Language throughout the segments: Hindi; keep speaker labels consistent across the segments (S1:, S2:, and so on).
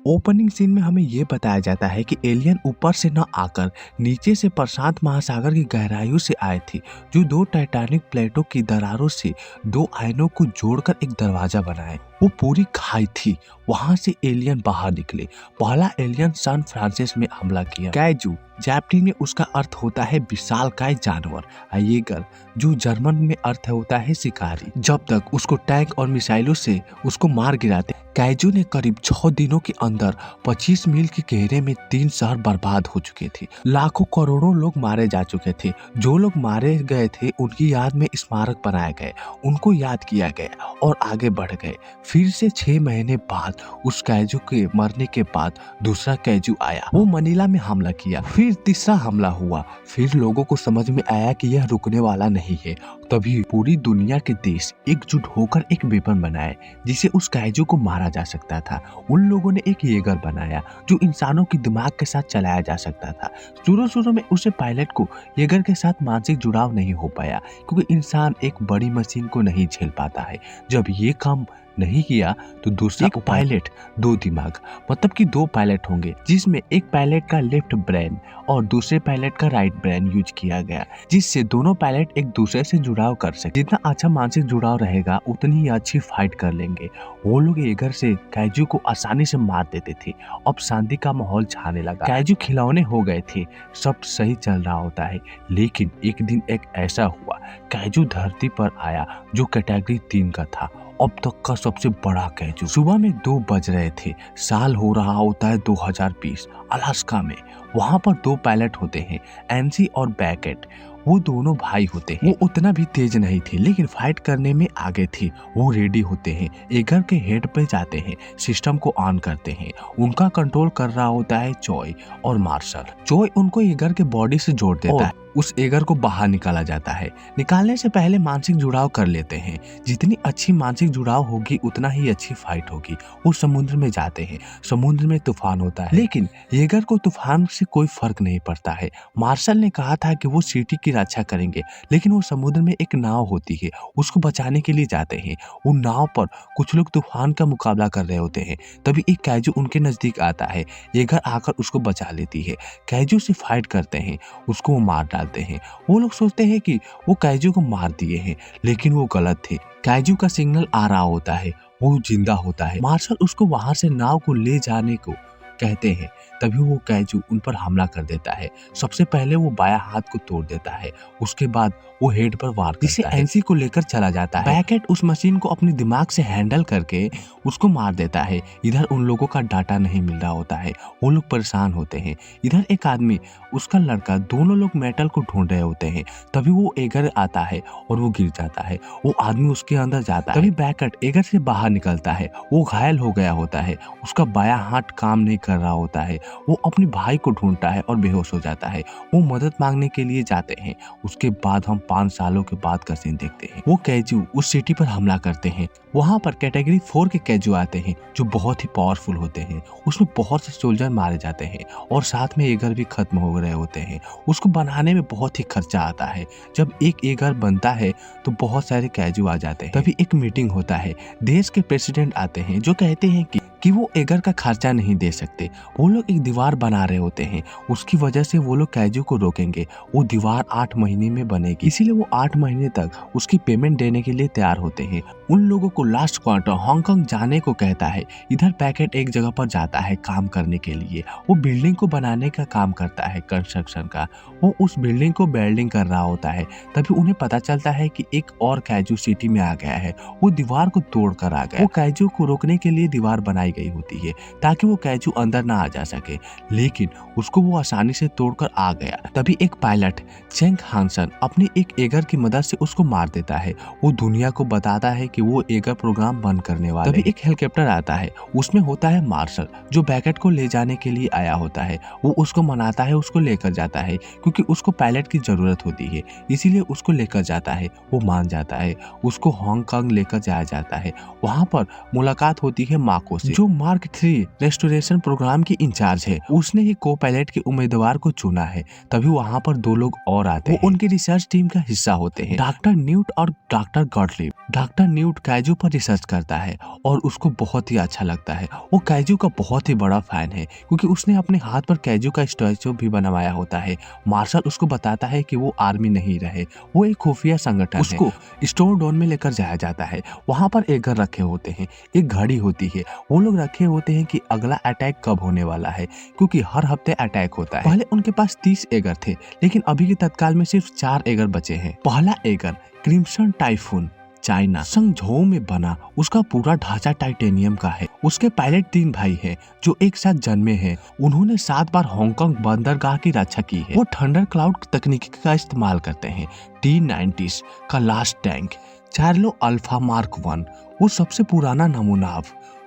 S1: ओपनिंग सीन में हमें ये बताया जाता है कि एलियन ऊपर से न आकर नीचे से प्रशांत महासागर की गहराइयों से आए थे, जो दो टाइटैनिक प्लेटों की दरारों से दो आयनों को जोड़कर एक दरवाजा बनाए। वो पूरी खाई थी। वहां से एलियन बाहर निकले। पहला एलियन सैन फ्रांसिस में हमला किया। काइजू जापानी में उसका अर्थ होता है विशालकाय जानवर, येगर जो जर्मन में अर्थ होता है शिकारी। जब तक उसको टैंक और मिसाइलों से उसको मार गिराते, काइजू ने करीब 6 दिनों के अंदर 25 मील के घेरे में 3 शहर बर्बाद हो चुके थे। लाखों करोड़ों लोग मारे जा चुके थे। जो लोग मारे गए थे उनकी याद में स्मारक बनाए गए, उनको याद किया गया और आगे बढ़ गए। फिर से 6 महीने बाद उस काइजू के मरने के बाद दूसरा काइजू आया। वो मनीला में हमला किया। फिर तीसरा हमला हुआ। फिर लोगों को समझ में आया कि यह रुकने वाला नहीं है। तभी पूरी दुनिया के देश एकजुट होकर एक वेपन बनाए जिसे उस काइजू को मारा जा सकता था। उन लोगों ने एक येगर बनाया जो इंसानों की दिमाग के साथ चलाया जा सकता था। शुरू में उसे पायलट को येगर के साथ मानसिक जुड़ाव नहीं हो पाया, क्योंकि इंसान एक बड़ी मशीन को नहीं झेल पाता है। जब ये काम नहीं किया तो दूसरा पायलट 2 दिमाग, मतलब कि 2 पायलट होंगे, जिसमें एक पायलट का लेफ्ट ब्रेन और दूसरे पायलट का राइट ब्रेन यूज किया गया, जिससे दोनों पायलट एक दूसरे से जुड़ाव कर सके। जितना अच्छा मानसिक जुड़ाव रहेगा उतनी ही अच्छी फाइट कर लेंगे। वो लोग येगर से काइजू को आसानी से मार देते थे। अब शांति का माहौल छाने लगा। काइजू खिलौने हो गए थे, सब सही चल रहा होता है। लेकिन एक दिन एक ऐसा हुआ, काइजू धरती पर आया जो कैटेगरी 3 का था, अब तक का सबसे बड़ा काइजू। सुबह में 2 बज रहे थे। साल हो रहा होता है 2020, अलास्का में। वहां पर 2 पायलट होते हैं, एनसी और बैकेट। वो दोनों भाई होते हैं। वो उतना भी तेज नहीं थे, लेकिन फाइट करने में आगे थे। वो रेडी होते हैं, येगर के हेड पे जाते हैं, सिस्टम को ऑन करते हैं। उनका कंट्रोल कर रहा होता है चॉय और मार्शल। चॉय उनको येगर के बॉडी से जोड़ देता है। उस येगर को बाहर निकाला जाता है। निकालने से पहले मानसिक जुड़ाव कर लेते हैं। जितनी अच्छी मानसिक जुड़ाव होगी उतना ही अच्छी फाइट होगी। वो समुद्र में जाते हैं। समुद्र में तूफान होता है, लेकिन येगर को तूफान से कोई फर्क नहीं पड़ता है। मार्शल ने कहा था कि वो सिटी की रक्षा करेंगे, लेकिन वो समुद्र में एक नाव होती है, उसको बचाने के लिए जाते हैं। वो नाव पर कुछ लोग तूफान का मुकाबला कर रहे होते हैं। तभी एक काइजू उनके नजदीक आता है। येगर आकर उसको बचा लेती है। काइजू से फाइट करते हैं, उसको वो मार डालते हैं। वो लोग सोचते हैं कि वो काइजू को मार दिए हैं, लेकिन वो गलत थे। काइजू का सिग्नल आ रहा होता है, वो जिंदा होता है। मार्शल उसको वहां से नाव को ले जाने को कहते हैं। तभी वो काइजू उन पर हमला कर देता है। सबसे पहले वो बायां हाथ को तोड़ देता है, उसके बाद वो हेड पर वार करता है, एनसी को लेकर चला जाता है। बैकेट उस मशीन को अपने दिमाग से हैंडल करके उसको मार देता है। इधर उन लोगों का डाटा नहीं मिल रहा होता है, वो लोग परेशान होते हैं। इधर एक आदमी, उसका लड़का, दोनों लोग मेटल को ढूंढ रहे होते हैं। तभी वो येगर आता है और वो गिर जाता है। वो आदमी उसके अंदर जाता है। तभी बैकेट येगर से बाहर निकलता है। वो घायल हो गया होता है, उसका बायां हाथ काम नहीं कर रहा होता है। वो अपने भाई को ढूंढता है और बेहोश हो जाता है। वो मदद मांगने के लिए जाते हैं। उसके बाद हम 5 सालों के बाद का सीन देखते हैं। वो काइजू उस सिटी पर हमला करते हैं। वहां पर कैटेगरी 4 के काइजू आते हैं जो बहुत ही पावरफुल होते हैं। उसमें बहुत से सोल्जर मारे जाते हैं और साथ में येगर भी खत्म हो रहे होते हैं। उसको बनाने में बहुत ही खर्चा आता है। जब एक येगर बनता है तो बहुत सारे काइजू आ जाते हैं। तभी एक मीटिंग होता है। देश के प्रेसिडेंट आते हैं जो कहते हैं कि वो येगर का खर्चा नहीं दे सकते। वो लोग एक दीवार बना रहे होते हैं, उसकी वजह से वो लोग काइजू को रोकेंगे। वो दीवार 8 महीने में बनेगी, इसीलिए वो 8 महीने तक उसकी पेमेंट देने के लिए तैयार होते हैं। उन लोगों को लास्ट क्वार्टर हांगकांग जाने को कहता है। इधर पैकेट एक जगह पर जाता है काम करने के लिए। वो बिल्डिंग को बनाने का काम करता है, कंस्ट्रक्शन का। वो उस बिल्डिंग को वेल्डिंग कर रहा होता है। तभी उन्हें पता चलता है कि एक और काइजू सिटी में आ गया है। वो दीवार को तोड़ कर आ गया। वो काइजू को रोकने के लिए दीवार बनाई गई होती है ताकि वो काइजू अंदर ना आ जा सके, लेकिन उसको वो आसानी से तोड़कर आ गया। तभी एक पायलट चेंग हांसन अपनी एक येगर की मदद से उसको मार देता है। वो दुनिया को बताता है कि वो येगर प्रोग्राम बंद करने वाला है। तभी एक हेलीकॉप्टर आता है, उसमें होता है मार्शल जो बैकेट को ले जाने के लिए आया होता है। वो उसको मनाता है, उसको लेकर जाता है, क्योंकि उसको पायलट की जरूरत होती है, इसीलिए उसको लेकर जाता है। वो मान जाता है। उसको हांगकांग लेकर जाया जाता है। वहां पर मुलाकात होती है माको से, जो जो मार्क 3 रेस्टोरेशन प्रोग्राम की इंचार्ज है, उसने ही को पायलट के उम्मीदवार को चुना है। तभी वहाँ पर 2 लोग और आते हैं, वो उनकी रिसर्च टीम का हिस्सा होते हैं, डॉक्टर न्यूट और doctor Gottlieb. Doctor Newt kaiju पर रिसर्च करता है और उसको बहुत ही अच्छा लगता है। वो काइजू का बहुत ही बड़ा फैन है क्योंकि उसने अपने हाथ पर काइजू का स्टैचू भी बनवाया होता है। मार्शल उसको बताता है कि वो आर्मी नहीं रहे, वो एक खुफिया संगठन है। उसको स्टोर डॉन में लेकर जाया जाता है। वहाँ पर एगर रखे होते हैं, एक घड़ी होती है, वो लोग रखे होते हैं कि अगला अटैक कब होने वाला है क्योंकि हर हफ्ते अटैक होता है। पहले उनके पास 30 एगर थे लेकिन अभी के तत्काल में सिर्फ 4 एगर बचे हैं। पहला एगर क्रिम्सन टाइफून चाइना संगझोउ में बना, उसका पूरा ढांचा टाइटेनियम का है। उसके पायलट 3 भाई हैं जो एक साथ जन्मे हैं। उन्होंने 7 बार हांगकांग बंदरगाह की रक्षा की है। वो थंडर क्लाउड तकनीक का इस्तेमाल करते हैं। T-90 का लास्ट टैंक चार्लो अल्फा मार्क 1 वो सबसे पुराना नमूना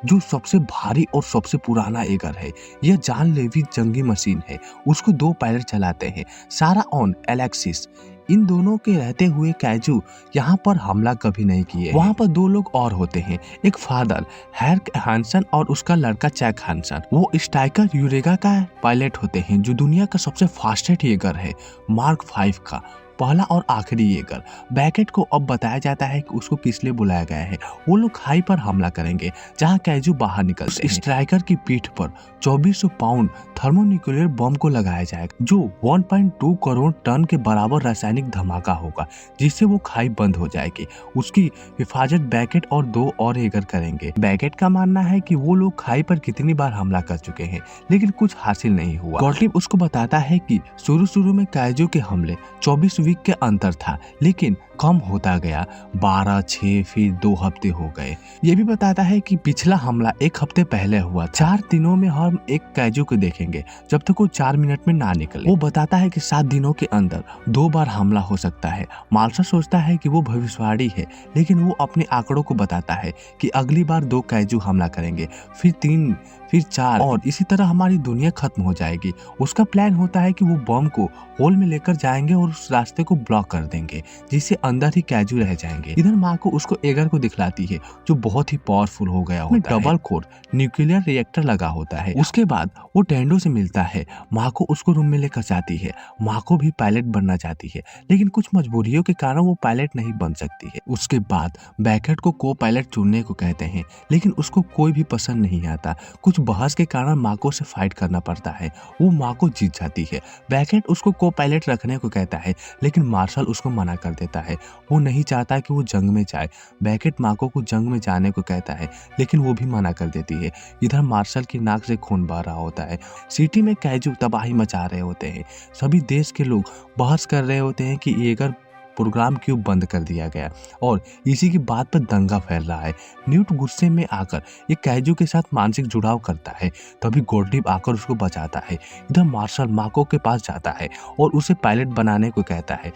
S1: जो सबसे भारी और सबसे पुराना एगर है। यह जानलेवा जंगी मशीन है। उसको 2 पायलट चलाते हैं, सारा और एलेक्सिस। इन दोनों के रहते हुए काइजू यहाँ पर हमला कभी नहीं किए। वहाँ पर 2 लोग और होते हैं, एक फादर हैर्क हानसन और उसका लड़का चैक हानसन। वो स्ट्राइकर यूरेगा का पायलट होते हैं जो दुनिया का सबसे फास्टेस्ट एगर है, मार्क 5 का पहला और आखिरी एगर। बैकेट को अब बताया जाता है कि उसको किस लिए बुलाया गया है। वो लोग खाई पर हमला करेंगे जहां काइजू बाहर निकलते हैं। स्ट्राइकर की पीठ पर 2400 पाउंड थर्मोन्यूक्लियर बम को लगाया जाएगा जो 1.2 करोड़ टन के बराबर रासायनिक धमाका होगा, जिससे वो खाई बंद हो जाएगी। उसकी हिफाजत बैकेट और 2 और एगर करेंगे। बैकेट का मानना है कि वो लोग खाई पर कितनी बार हमला कर चुके हैं लेकिन कुछ हासिल नहीं हुआ। गॉटलिब उसको बताता है कि शुरू में काइजू के हमले 24 वीक के अंतर था लेकिन कम होता गया, 12, 6 फिर 2 हफ्ते हो गए। ये भी बताता है कि पिछला हमला 1 हफ्ते पहले हुआ। 4 दिनों में हम एक काइजू को देखेंगे जब तक वो 4 मिनट में ना निकले। वो बताता है कि 7 दिनों के अंदर 2 बार हमला हो सकता है। मार्शल सोचता है कि वो भविष्यवाणी है लेकिन वो अपने आंकड़ों को बताता है कि अगली बार 2 काइजू हमला करेंगे, फिर 3, फिर 4 और इसी तरह हमारी दुनिया खत्म हो जाएगी। उसका प्लान होता है कि वो बम को होल में लेकर जाएंगे और उस रास्ते को ब्लॉक कर देंगे जिससे अंदर ही काइजू रह जाएंगे। इधर माँ को उसको एगर को दिखलाती है जो बहुत ही पावरफुल हो गया होता है। डबल कोर न्यूक्लियर रिएक्टर लगा होता है। उसके बाद वो टेंडो से मिलता है, माँ को उसको रूम में लेकर जाती है। माँ को भी पायलट बनना चाहती है लेकिन कुछ मजबूरियों के कारण वो पायलट नहीं बन सकती है। उसके बाद बैकेट को पायलट चुनने को कहते हैं लेकिन उसको कोई भी पसंद नहीं आता। कुछ बहस के कारण माको से फाइट करना पड़ता है। वो माँ को जीत जाती है। बैकेट उसको को पायलट रखने को कहता है लेकिन मार्शल उसको मना कर देता है। वो नहीं चाहता कि वो जंग में जाए। बैकेट माको को जंग में जाने को कहता है लेकिन वो भी मना कर देती है। इधर मार्शल की नाक से खून बह रहा होता है। सिटी में काइजू तबाही मचा रहे होते हैं। सभी देश के लोग बहस कर रहे होते हैं कि एगर प्रोग्राम क्यों बंद कर दिया गया और इसी की बात पर दंगा फैल रहा है। न्यूट गुस्से में आकर एक काइजू के साथ मानसिक जुड़ाव करता है। तभी गॉटलिब आकर उसको बचाता है। इधर मार्शल माको के पास जाता है और उसे पायलट बनाने को कहता है।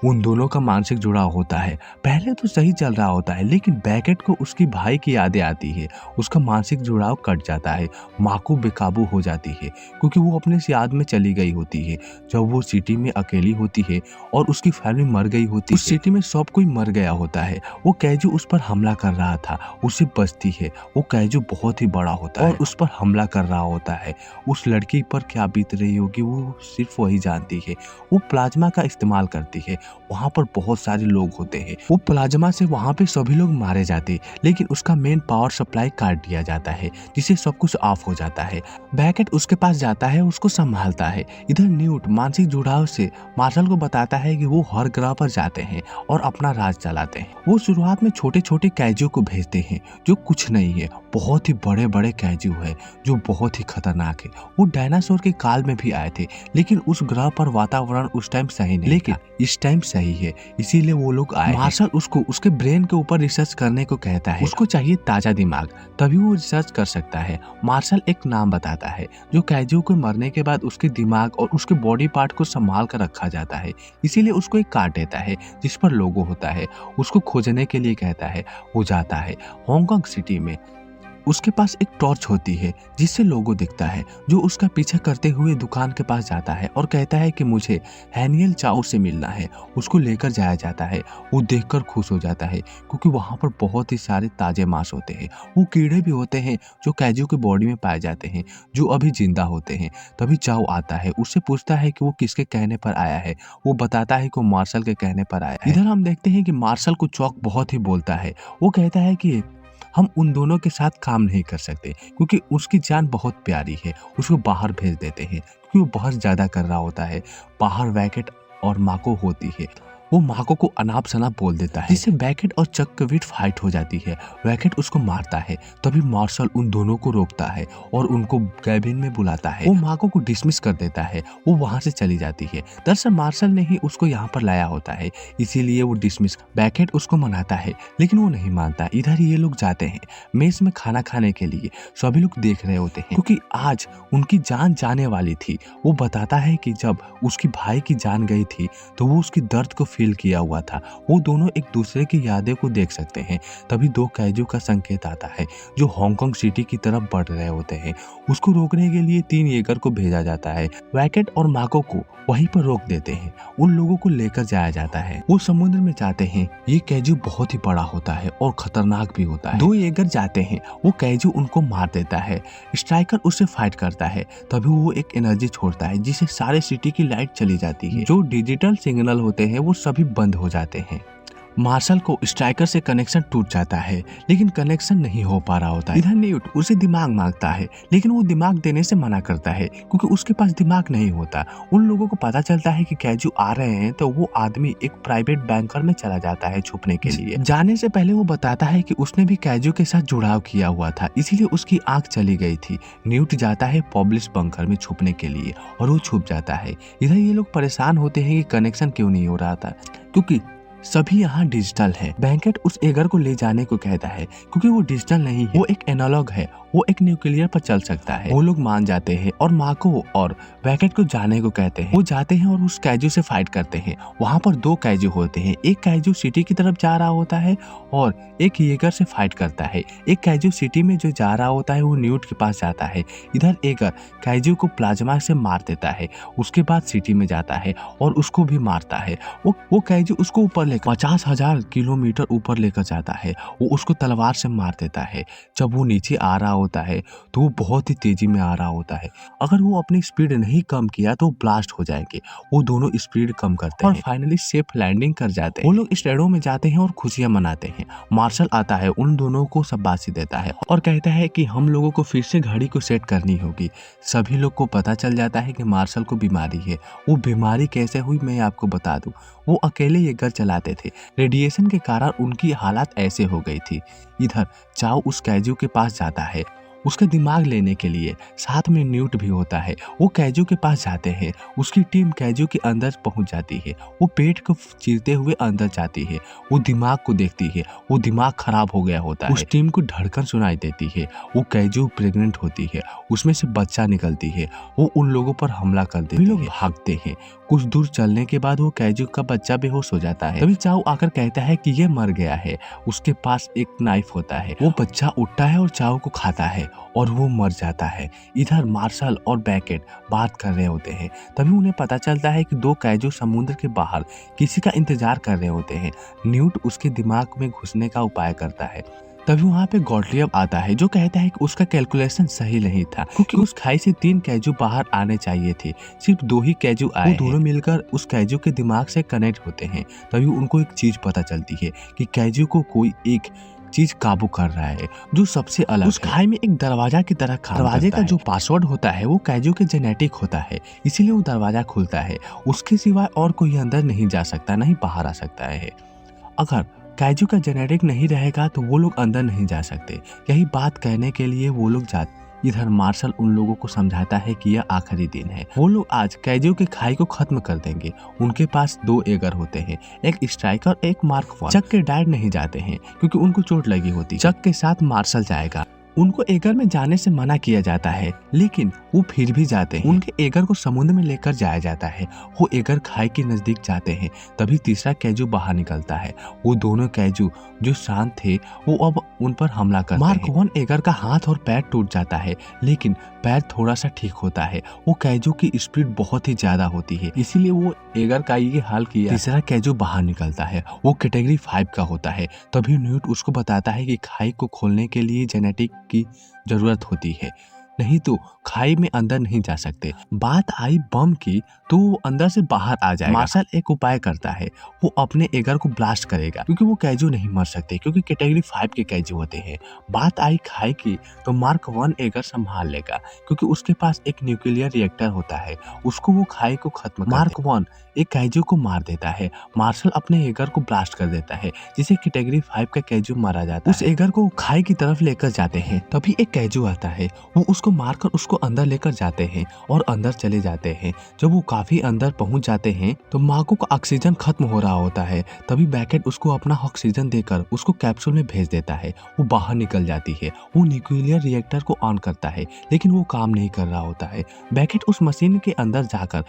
S1: उन दोनों का मानसिक जुड़ाव होता है। पहले तो सही चल रहा होता है लेकिन बैकेट को उसकी भाई की यादें आती है। उसका मानसिक जुड़ाव कट जाता है। माको बेकाबू हो जाती है क्योंकि वो अपने से याद में चली गई होती है जब वो सिटी में अकेली होती है और उसकी फैमिली मर गई होती है। उस सिटी में सब कोई मर गया होता है। वो काइजू उस पर हमला कर रहा था, उसे बचती है। वो काइजू बहुत ही बड़ा होता है और उस पर हमला कर रहा होता है। उस लड़की पर क्या बीत रही होगी वो सिर्फ वही जानती है। वो प्लाज्मा का इस्तेमाल करती है। वहाँ पर बहुत सारे लोग होते हैं। वो प्लाज्मा से वहाँ पे सभी लोग मारे जाते लेकिन उसका मेन पावर सप्लाई काट दिया जाता है जिससे सब कुछ ऑफ हो जाता है। बैकेट उसके पास जाता है, उसको संभालता है। इधर न्यूट मानसिक जुड़ाव से मार्शल को बताता है कि वो हर ग्रह पर जाते हैं और अपना राज चलाते हैं। वो शुरुआत में छोटे छोटे काइजू को भेजते हैं जो कुछ नहीं है, बहुत ही बड़े बड़े काइजू है जो बहुत ही खतरनाक है। वो डायनासोर के काल में भी आए थे लेकिन उस ग्रह पर वातावरण उस टाइम सही नहीं, लेकिन इस टाइम सही है इसीलिए वो लोग आए। मार्शल उसको उसके ब्रेन के ऊपर रिसर्च करने को कहता है। उसको चाहिए ताजा दिमाग, तभी वो रिसर्च कर सकता है। मार्शल एक नाम बताता है जो काइजू को मरने के बाद उसके दिमाग और उसके बॉडी पार्ट को संभाल कर रखा जाता है। इसीलिए उसको एक कार्ड देता है जिस पर लोगो होता है। उसको खोजने के लिए कहता है। वो जाता है हांगकांग सिटी में। उसके पास एक टॉर्च होती है जिससे लोगो दिखता है, जो उसका पीछा करते हुए दुकान के पास जाता है और कहता है कि मुझे हैनियल चाउ से मिलना है। उसको लेकर जाया जाता है। वो देखकर खुश हो जाता है क्योंकि वहाँ पर बहुत ही सारे ताजे मांस होते हैं। वो कीड़े भी होते हैं जो कैजू की बॉडी में पाए जाते हैं, जो अभी जिंदा होते हैं। तभी चाउ आता है, उससे पूछता है कि वो किसके कहने पर आया है। वो बताता है कि वो मार्शल के कहने पर आया है। इधर हम देखते हैं कि मार्शल को चौक बहुत ही बोलता है। वो कहता है कि हम उन दोनों के साथ काम नहीं कर सकते क्योंकि उसकी जान बहुत प्यारी है। उसको बाहर भेज देते हैं क्योंकि वो बहुत ज्यादा कर रहा होता है। बाहर वैकेट और माको होती है। वो माको को अनाप शनाप बोल देता है, जिससे वैकेट और चक के बीच फाइट हो जाती है। वैकेट उसको मारता है। तभी मार्शल उन दोनों को रोकता है और उनको कैबिन में बुलाता है। वो माको को डिसमिस कर देता है। वो वहां से चली जाती है। दरअसल मार्शल ने ही उसको यहाँ पर लाया होता है, इसीलिए वो डिसमिस। वैकेट उसको मनाता है लेकिन वो नहीं मानता। इधर ये लोग जाते हैं मेस में खाना खाने के लिए। सभी लोग देख रहे होते हैं क्योंकि आज उनकी जान जाने वाली थी। वो बताता है कि जब उसकी भाई की जान गई थी तो वो उसकी दर्द को फील किया हुआ था। वो दोनों एक दूसरे की यादें को देख सकते हैं। तभी दो कैजू का संकेत आता है जो हांगकांग सिटी की तरफ बढ़ रहे होते हैं। उसको रोकने के लिए 3 येगर को भेजा जाता है। वैकेट और माको को वहीं पर रोक देते हैं। उन लोगों को लेकर जाया जाता है। वो समुद्र में जाते हैं। ये कैजू बहुत ही बड़ा होता है और खतरनाक भी होता है। 2 येगर जाते हैं। वो कैजू उनको मार देता है। स्ट्राइकर उससे फाइट करता है। तभी वो एक एनर्जी छोड़ता है जिससे सारे सिटी की लाइट चली जाती है। जो डिजिटल सिग्नल होते हैं वो सभी बंद हो जाते हैं। मार्शल को स्ट्राइकर से कनेक्शन टूट जाता है लेकिन कनेक्शन नहीं हो पा रहा होता है। इधर न्यूट उसे दिमाग मांगता है लेकिन वो दिमाग देने से मना करता है क्योंकि उसके पास दिमाग नहीं होता। उन लोगों को पता चलता है कि कैजू आ रहे हैं तो वो आदमी एक प्राइवेट बैंकर में चला जाता है छुपने के लिए। जाने से पहले वो बताता है कि उसने भी कैजू के साथ जुड़ाव किया हुआ था, इसीलिए उसकी आंख चली गई थी। न्यूट जाता है पब्लिश बंकर में छुपने के लिए और वो छुप जाता है। इधर ये लोग परेशान होते हैं कि कनेक्शन क्यों नहीं हो रहा था क्योंकि सभी यहाँ डिजिटल है। बैंकेट उस एगर को ले जाने को कहता है क्योंकि वो डिजिटल नहीं है, वो एक एनालॉग है। वो एक न्यूक्लियर पर चल सकता है। वो लोग मान जाते हैं और माको और वैकेट को जाने को कहते हैं। वो जाते हैं और उस कैजू से फाइट करते हैं। वहाँ पर 2 कैजू होते हैं। एक कैजू सिटी की तरफ जा रहा होता है और एक येगर से फाइट करता है। एक कैजू सिटी में जो जा रहा होता है वो न्यूट के पास जाता है। इधर येगर कैजू को प्लाज्मा से मार देता है। उसके बाद सिटी में जाता है और उसको भी मारता है। वो कैजू उसको ऊपर 50,000 किलोमीटर ऊपर लेकर जाता है। वो उसको तलवार से मार देता है। जब वो नीचे आ रहा होता है तो वो बहुत ही तेजी में आ रहा होता है। अगर वो अपनी स्पीड नहीं कम किया तो ब्लास्ट हो जाएंगे। वो दोनों स्पीड कम करते हैं और फाइनली सेफ लैंडिंग कर जाते हैं। वो लोग स्टेडो में जाते हैं और खुशियां मनाते हैं। मार्शल आता है, उन दोनों को शाबाशी देता है और कहता है कि हम लोगों को फिर से घड़ी को सेट करनी होगी। सभी लोग को पता चल जाता है कि मार्शल को बीमारी है। वो बीमारी कैसे हुई मैं आपको बता दूं। वो अकेले ये घर चलाते थे। रेडिएशन के कारण उनकी हालत ऐसे हो गई थी। इधर चाओ उस कैजू के पास जाता है उसका दिमाग लेने के लिए। साथ में न्यूट भी होता है। वो कैजू के पास जाते हैं। उसकी टीम कैजू के अंदर पहुंच जाती है। वो पेट को चीरते हुए अंदर जाती है। वो दिमाग को देखती है। वो दिमाग खराब हो गया होता है। उस टीम को धड़कन सुनाई देती है। वो कैजू प्रेग्नेंट होती है। उसमें से बच्चा निकलती है। वो उन लोगों पर हमला कर देती है। लोग भागते हैं। कुछ दूर चलने के बाद वो कैजू का बच्चा बेहोश हो जाता है। तभी चाओ आकर कहता है कि ये मर गया है। उसके पास एक नाइफ होता है। वो बच्चा उठता है और चाओ को खाता है और वो मर जाता है। इधर मार्शल और बैकेट बात कर रहे होते हैं। तभी उन्हें पता चलता है कि 2 कैजू समुद्र के बाहर किसी का इंतजार कर रहे होते हैं। न्यूट उसके दिमाग में घुसने का उपाय करता है। तभी वहाँ पे गॉटलियब आता है जो कहता है कि उसका कैलकुलेशन सही नहीं था क्योंकि उस खाई से 3 कैजू बाहर आने चाहिए थे, सिर्फ 2 ही कैजू आए। वो दोनों मिलकर उस कैजू के दिमाग से कनेक्ट होते हैं। तभी उनको एक चीज पता चलती है कि कैजू को कोई एक चीज काबू कर रहा है जो सबसे अलग उस खाई में एक दरवाजा की तरह काम करता है। दरवाजे का जो पासवर्ड होता है वो कैजू के जेनेटिक होता है, इसीलिए वो दरवाजा खुलता है। उसके सिवाय और कोई अंदर नहीं जा सकता, नहीं बाहर आ सकता है। अगर कैजू का जेनेटिक नहीं रहेगा तो वो लोग अंदर नहीं जा सकते। यही बात कहने के लिए वो लोग जाते। इधर मार्शल उन लोगों को समझाता है कि यह आखिरी दिन है। वो लोग आज कैजू के खाई को खत्म कर देंगे। उनके पास 2 एगर होते हैं, एक स्ट्राइकर एक मार्क 1। चक के डैड नहीं जाते हैं क्योंकि उनको चोट लगी होती। चक के साथ मार्शल जाएगा। उनको एगर में जाने से मना किया जाता है, लेकिन वो फिर भी जाते हैं। उनके एगर को समुद्र में लेकर जाया जाता है। वो एगर खाई के नजदीक जाते हैं, तभी तीसरा कैजू बाहर निकलता है। वो दोनों कैजू जो शांत थे वो अब उन पर हमला करते हैं। मार्क वन एगर का हाथ और पैर टूट जाता है, लेकिन पैर थोड़ा सा ठीक होता है। वो कैजू की स्पीड बहुत ही ज्यादा होती है, इसीलिए वो एगर का ये हाल किया। तीसरा कैजू बाहर निकलता है, वो कैटेगरी 5 का होता है। तभी न्यूट उसको बताता है कि खाई को खोलने के लिए जेनेटिक की जरूरत होती है, नहीं तो खाई में अंदर नहीं जा सकते। बात आई बम की तो वो अंदर से बाहर आ जाएगा। मार्शल एक उपाय करता है, वो अपने एगर को ब्लास्ट करेगा, क्योंकि वो कैजू नहीं मर सकते, क्योंकि कैटेगरी 5 के कैजू होते हैं। बात आई खाई की तो मार्क वन एगर संभाल लेगा, क्योंकि उसके पास एक न्यूक्लियर रिएक्टर होता है। उसको वो खाई को खत्म मार्क वन एक कैजू को मार देता है। मार्शल अपने एगर को ब्लास्ट कर देता है, जिसे कैटेगरी 5 का कैजू मारा जाता है। उस एगर को खाई की तरफ लेकर जाते हैं, तभी एक कैजू आता है। वो उसको मारकर उसको अंदर लेकर जाते हैं और अंदर चले जाते हैं। जब वो काफी अंदर पहुंच जाते हैं तो माको का ऑक्सीजन खत्म हो रहा होता है। तभी बैकेट उसको अपना ऑक्सीजन देकर उसको कैप्सूल में भेज देता है। वो बाहर निकल जाती है। वो न्यूक्लियर रिएक्टर को ऑन करता है, लेकिन वो काम नहीं कर रहा होता है। बैकेट उस मशीन के अंदर जाकर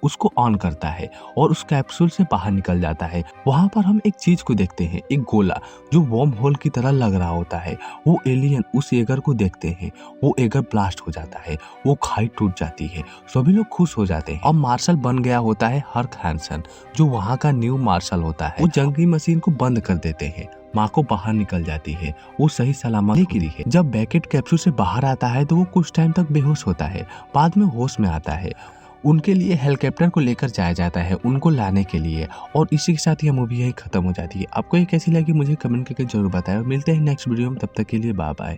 S1: उसको ऑन करता है और उस कैप्सूल से बाहर निकल जाता है। वहां पर हम एक चीज को देखते हैं, एक गोला जो वर्म होल की तरह लग रहा होता है। वो एलियन उस एगर को देखते हैं, वो एगर ब्लास्ट हो जाता है, वो खाई टूट जाती है। सभी लोग खुश हो जाते हैं। अब मार्शल बन गया होता है हर्क हैंसन, जो वहाँ का न्यू मार्शल होता है। वो जंगी मशीन को बंद कर देते हैं। माँ को बाहर निकल जाती है, वो सही सलामत गिरी है। जब बैकेट कैप्सूल से बाहर आता है तो वो कुछ टाइम तक बेहोश होता है, बाद में होश में आता है। उनके लिए हेलीकॉप्टर को लेकर जाया जाता है उनको लाने के लिए। और इसी के साथ यह मूवी यही खत्म हो जाती है। आपको ये कैसी लगी मुझे कमेंट करके जरूर बताएं। मिलते हैं नेक्स्ट वीडियो में, तब तक के लिए बाय बाय।